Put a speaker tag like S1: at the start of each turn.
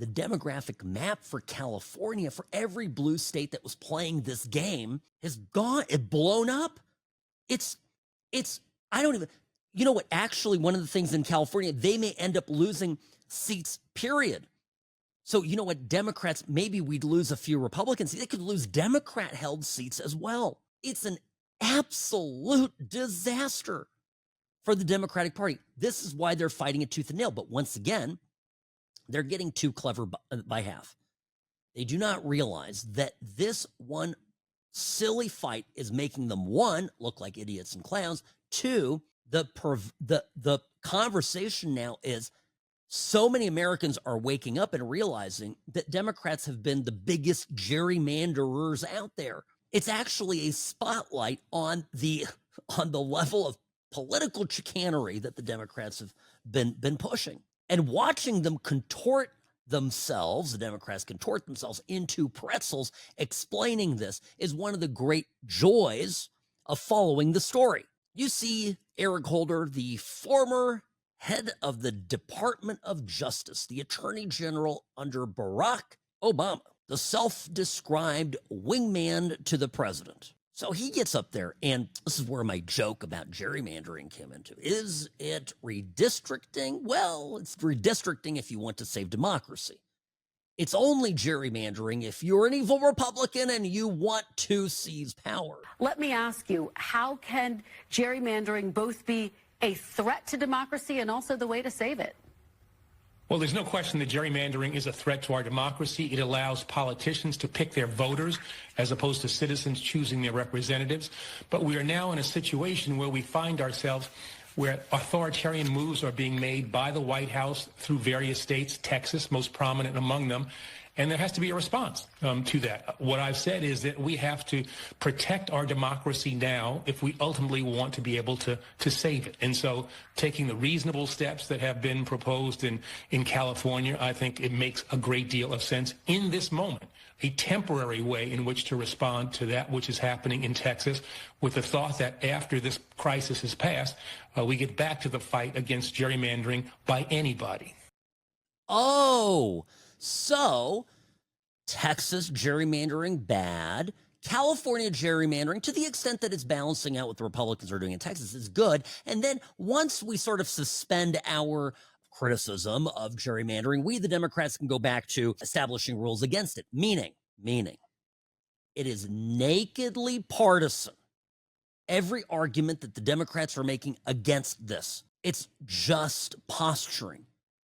S1: the demographic map for California, for every blue state that was playing this game, has gone, it blown up. It's, I don't even, you know what, actually, one of the things in California, they may end up losing seats, period. So, you know what, Democrats, maybe we'd lose a few Republicans. They could lose Democrat-held seats as well. It's an absolute disaster for the Democratic Party. This is why they're fighting it tooth and nail. But once again, they're getting too clever by half. They do not realize that this one silly fight is making them, one, look like idiots and clowns. Two, the conversation now is so many Americans are waking up and realizing that Democrats have been the biggest gerrymanderers out there. It's actually a spotlight on the level of political chicanery that the Democrats have been pushing. And watching them contort themselves, the Democrats contort themselves into pretzels, explaining this is one of the great joys of following the story. You see Eric Holder, the former head of the Department of Justice, the Attorney General under Barack Obama, the self-described wingman to the president. So he gets up there, and this is where my joke about gerrymandering came into. Is it redistricting? Well, it's redistricting if you want to save democracy. It's only gerrymandering if you're an evil Republican and you want to seize power.
S2: Let me ask you, how can gerrymandering both be a threat to democracy and also the way to save it?
S3: Well, there's no question that gerrymandering is a threat to our democracy. It allows politicians to pick their voters as opposed to citizens choosing their representatives. But we are now in a situation where we find ourselves where authoritarian moves are being made by the White House through various states, Texas most prominent among them. And there has to be a response to that. What I've said is that we have to protect our democracy now if we ultimately want to be able to save it. And so taking the reasonable steps that have been proposed in California, I think it makes a great deal of sense in this moment, a temporary way in which to respond to that which is happening in Texas, with the thought that after this crisis has passed, we get back to the fight against gerrymandering by anybody.
S1: Oh, so Texas gerrymandering bad. California gerrymandering, to the extent that it's balancing out what the Republicans are doing in Texas, is good. And then once we sort of suspend our criticism of gerrymandering, we, the Democrats, can go back to establishing rules against it. Meaning, it is nakedly partisan. Every argument that the Democrats are making against this, it's just posturing.